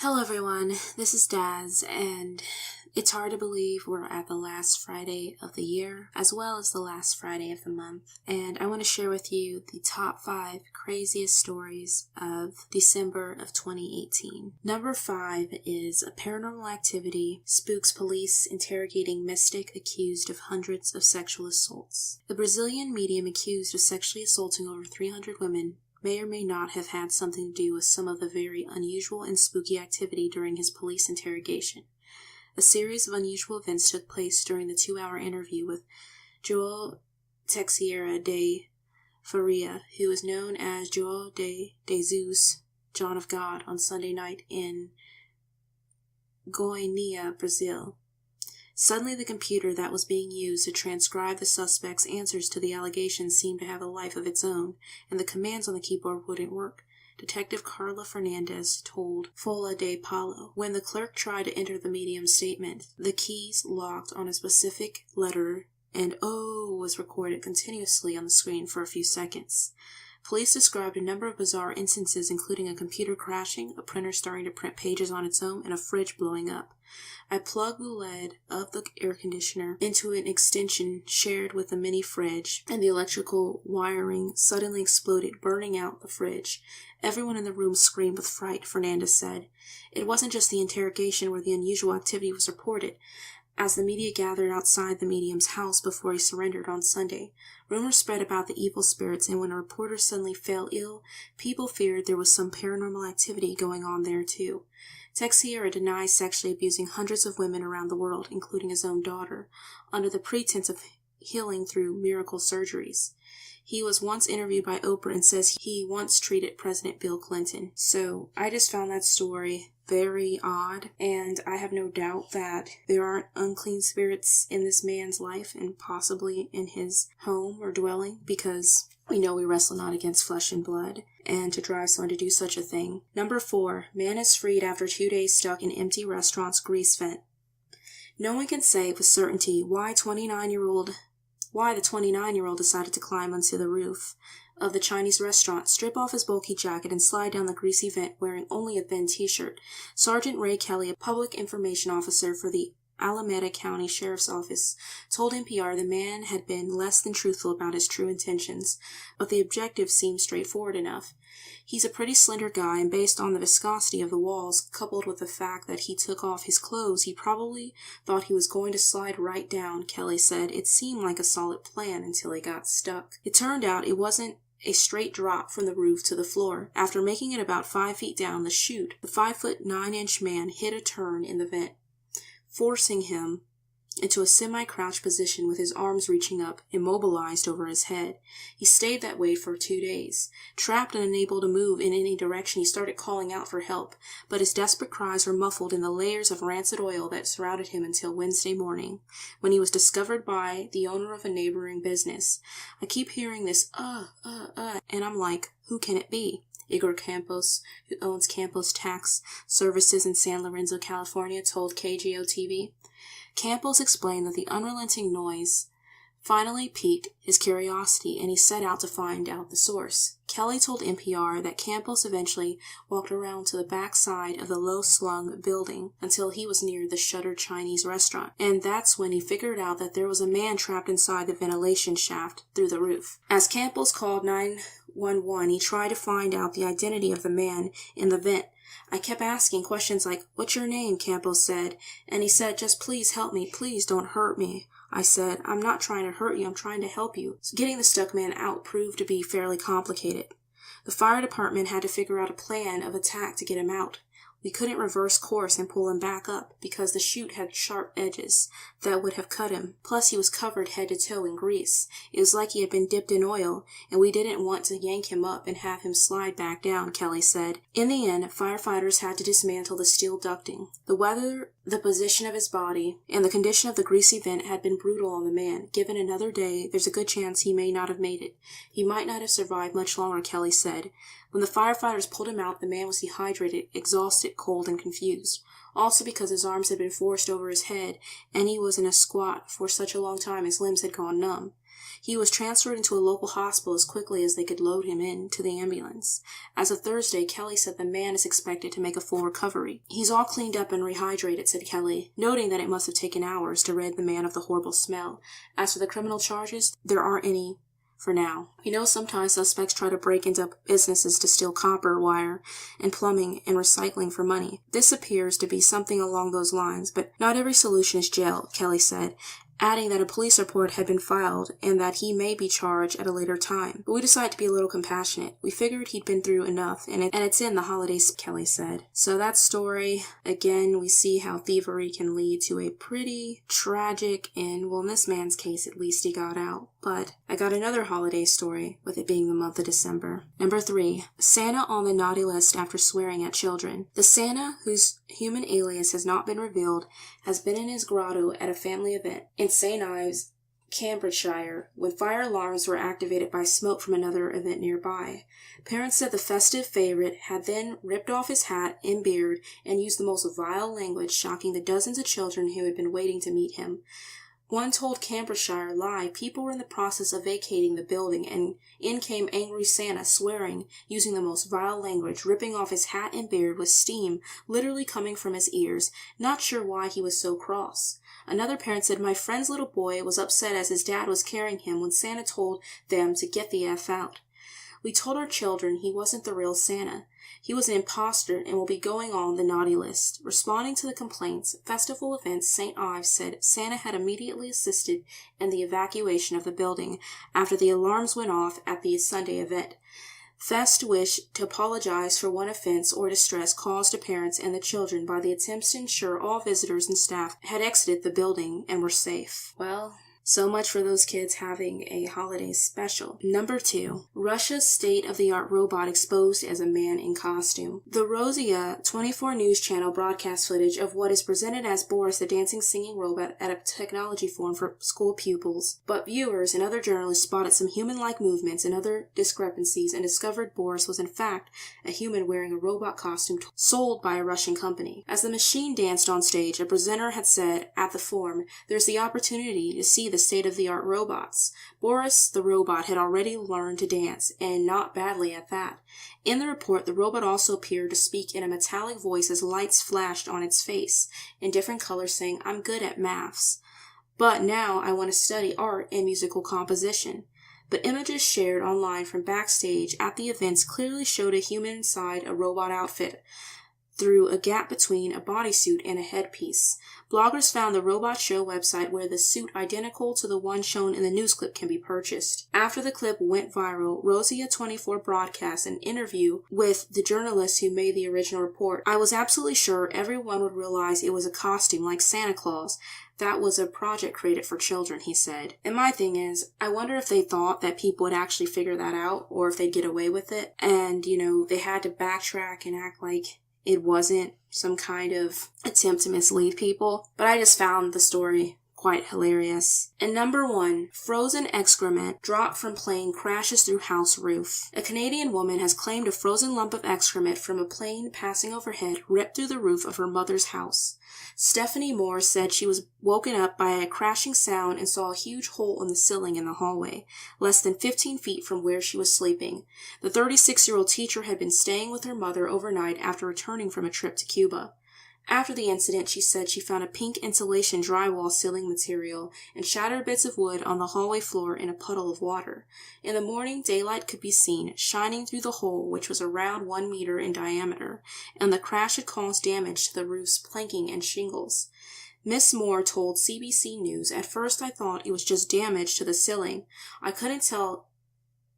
Hello everyone, this is Daz, and it's hard to believe we're at the last Friday of the year, as well as the last Friday of the month, and I want to share with you the top 5 craziest stories of December of 2018. Number 5 is a Paranormal Activity, spooks police interrogating mystic accused of hundreds of sexual assaults. The Brazilian medium accused of sexually assaulting over 300 women may or may not have had something to do with some of the very unusual and spooky activity during his police interrogation. A series of unusual events took place during the 2-hour interview with João Teixeira de Faria, who is known as João de Jesus, John of God, on Sunday night in Goiânia, Brazil. Suddenly, the computer that was being used to transcribe the suspect's answers to the allegations seemed to have a life of its own, and the commands on the keyboard wouldn't work. Detective Carla Fernandez told Folha de Paulo. When the clerk tried to enter the medium's statement, the keys locked on a specific letter, and "oh" was recorded continuously on the screen for a few seconds. Police described a number of bizarre instances, including a computer crashing, a printer starting to print pages on its own, and a fridge blowing up. I plugged the lead of the air conditioner into an extension shared with the mini fridge, and the electrical wiring suddenly exploded, burning out the fridge. Everyone in the room screamed with fright, Fernandez said. It wasn't just the interrogation where the unusual activity was reported. As the media gathered outside the medium's house before he surrendered on Sunday, rumors spread about the evil spirits, and when a reporter suddenly fell ill, people feared there was some paranormal activity going on there too. Teixeira denies sexually abusing hundreds of women around the world, including his own daughter, under the pretense of healing through miracle surgeries. He was once interviewed by Oprah and says he once treated President Bill Clinton. So I just found that story very odd, and I have no doubt that there aren't unclean spirits in this man's life and possibly in his home or dwelling, because we know we wrestle not against flesh and blood, and to drive someone to do such a thing. Number 4, man is freed after 2 days stuck in empty restaurant's grease vent. No one can say with certainty why the 29-year-old decided to climb onto the roof of the Chinese restaurant, strip off his bulky jacket, and slide down the greasy vent wearing only a thin t-shirt. Sergeant Ray Kelly, a public information officer for the Alameda County Sheriff's Office, told NPR the man had been less than truthful about his true intentions, but the objective seemed straightforward enough. He's a pretty slender guy, and based on the viscosity of the walls, coupled with the fact that he took off his clothes, he probably thought he was going to slide right down, Kelly said. It seemed like a solid plan until he got stuck. It turned out it wasn't a straight drop from the roof to the floor. After making it about 5 feet down the chute, the 5'9" man hit a turn in the vent, forcing him into a semi-crouched position with his arms reaching up, immobilized over his head. He stayed that way for 2 days. Trapped and unable to move in any direction, he started calling out for help, but his desperate cries were muffled in the layers of rancid oil that surrounded him until Wednesday morning, when he was discovered by the owner of a neighboring business. I keep hearing this, and I'm like, who can it be? Igor Campos, who owns Campos Tax Services in San Lorenzo, California, told KGO-TV. Campos explained that the unrelenting noise finally piqued his curiosity, and he set out to find out the source. Kelly told NPR that Campos eventually walked around to the back side of the low-slung building until he was near the shuttered Chinese restaurant, and that's when he figured out that there was a man trapped inside the ventilation shaft through the roof. As Campos called 911, he tried to find out the identity of the man in the vent. I kept asking questions like, "What's your name?" Campos said, and he said, "Just please help me, please don't hurt me." I said, "I'm not trying to hurt you, I'm trying to help you." So getting the stuck man out proved to be fairly complicated. The fire department had to figure out a plan of attack to get him out. We couldn't reverse course and pull him back up because the chute had sharp edges that would have cut him. Plus, he was covered head to toe in grease. It was like he had been dipped in oil, and we didn't want to yank him up and have him slide back down, Kelly said. In the end, firefighters had to dismantle the steel ducting. The weather, the position of his body, and the condition of the greasy vent had been brutal on the man. Given another day, there's a good chance he may not have made it. He might not have survived much longer, Kelly said. When the firefighters pulled him out, the man was dehydrated, exhausted, cold, and confused. Also because his arms had been forced over his head, and he was in a squat for such a long time his limbs had gone numb. He was transferred into a local hospital as quickly as they could load him into the ambulance. As of Thursday, Kelly said the man is expected to make a full recovery. He's all cleaned up and rehydrated, said Kelly, noting that it must have taken hours to rid the man of the horrible smell. As for the criminal charges, there aren't any for now. Sometimes suspects try to break into businesses to steal copper wire and plumbing and recycling for money. This appears to be something along those lines, but not every solution is jail, Kelly said, adding that a police report had been filed and that he may be charged at a later time. But we decided to be a little compassionate. We figured he'd been through enough, and it's in the holidays, Kelly said. So that story, again, we see how thievery can lead to a pretty tragic end. Well, in this man's case, at least he got out. But I got another holiday story, with it being the month of December. Number 3, Santa on the naughty list after swearing at children. The Santa, whose human alias has not been revealed, has been in his grotto at a family event in St. Ives, Cambridgeshire, when fire alarms were activated by smoke from another event nearby. Parents said the festive favorite had then ripped off his hat and beard and used the most vile language, shocking the dozens of children who had been waiting to meet him. One told Cambridgeshire Live people were in the process of vacating the building, and in came angry Santa, swearing, using the most vile language, ripping off his hat and beard with steam literally coming from his ears, not sure why he was so cross. Another parent said, "My friend's little boy was upset as his dad was carrying him when Santa told them to get the F out. We told our children he wasn't the real Santa. He was an imposter and will be going on the naughty list." Responding to the complaints, Festival Events St. Ives said Santa had immediately assisted in the evacuation of the building after the alarms went off at the Sunday event. Fest wished to apologize for one offense or distress caused to parents and the children by the attempts to ensure all visitors and staff had exited the building and were safe. Well, so much for those kids having a holiday special. Number 2, Russia's state-of-the-art robot exposed as a man in costume. The Rosia 24 News Channel broadcast footage of what is presented as Boris the dancing singing robot at a technology forum for school pupils. But viewers and other journalists spotted some human-like movements and other discrepancies and discovered Boris was in fact a human wearing a robot costume sold by a Russian company. As the machine danced on stage, a presenter had said at the forum, "There's the opportunity to see the state-of-the-art robots." Boris, the robot, had already learned to dance, and not badly at that. In the report, the robot also appeared to speak in a metallic voice as lights flashed on its face, in different colors saying, "I'm good at maths, but now I want to study art and musical composition." But images shared online from backstage at the events clearly showed a human inside a robot outfit, through a gap between a bodysuit and a headpiece. Bloggers found the Robot Show website where the suit identical to the one shown in the news clip can be purchased. After the clip went viral, Rosia 24 broadcast an interview with the journalist who made the original report. "I was absolutely sure everyone would realize it was a costume like Santa Claus. That was a project created for children," he said. And my thing is, I wonder if they thought that people would actually figure that out, or if they'd get away with it. And, they had to backtrack and act like it wasn't some kind of attempt to mislead people. But I just found the story quite hilarious. And number 1, frozen excrement dropped from plane crashes through house roof. A Canadian woman has claimed a frozen lump of excrement from a plane passing overhead ripped through the roof of her mother's house. Stephanie Moore said she was woken up by a crashing sound and saw a huge hole in the ceiling in the hallway, less than 15 feet from where she was sleeping. The 36-year-old teacher had been staying with her mother overnight after returning from a trip to Cuba. After the incident, she said she found a pink insulation drywall ceiling material and shattered bits of wood on the hallway floor in a puddle of water. In the morning, daylight could be seen shining through the hole, which was around 1 meter in diameter, and the crash had caused damage to the roof's planking and shingles. Miss Moore told CBC News, "At first I thought it was just damage to the ceiling. I couldn't tell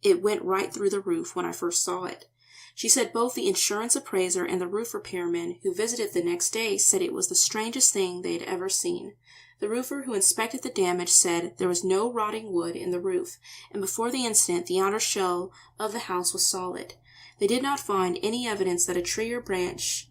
it went right through the roof when I first saw it." She said both the insurance appraiser and the roof repairman who visited the next day said it was the strangest thing they had ever seen. The roofer who inspected the damage said there was no rotting wood in the roof, and before the incident the outer shell of the house was solid. They did not find any evidence that a tree or branch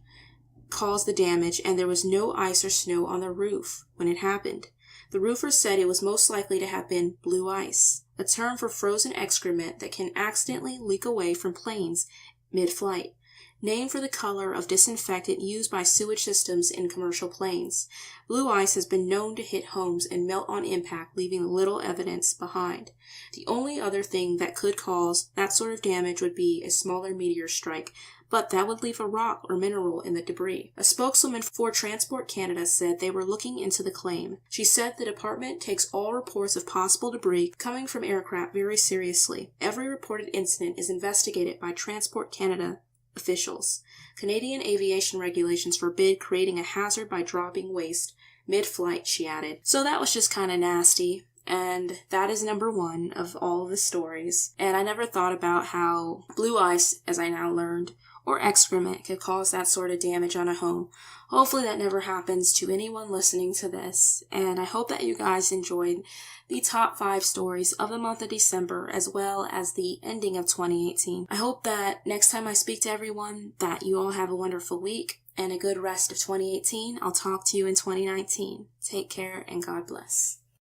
caused the damage, and there was no ice or snow on the roof when it happened. The roofer said it was most likely to have been blue ice, a term for frozen excrement that can accidentally leak away from planes mid-flight. named for the color of disinfectant used by sewage systems in commercial planes. Blue ice has been known to hit homes and melt on impact, leaving little evidence behind. The only other thing that could cause that sort of damage would be a smaller meteor strike, but that would leave a rock or mineral in the debris. A spokeswoman for Transport Canada said they were looking into the claim. She said the department takes all reports of possible debris coming from aircraft very seriously. Every reported incident is investigated by Transport Canada officials. Canadian aviation regulations forbid creating a hazard by dropping waste mid-flight, she added. So that was just kind of nasty. And that is number 1 of all of the stories. And I never thought about how blue ice, as I now learned, or excrement could cause that sort of damage on a home. Hopefully that never happens to anyone listening to this. And I hope that you guys enjoyed the top 5 stories of the month of December, as well as the ending of 2018. I hope that next time I speak to everyone, that you all have a wonderful week and a good rest of 2018. I'll talk to you in 2019. Take care and God bless.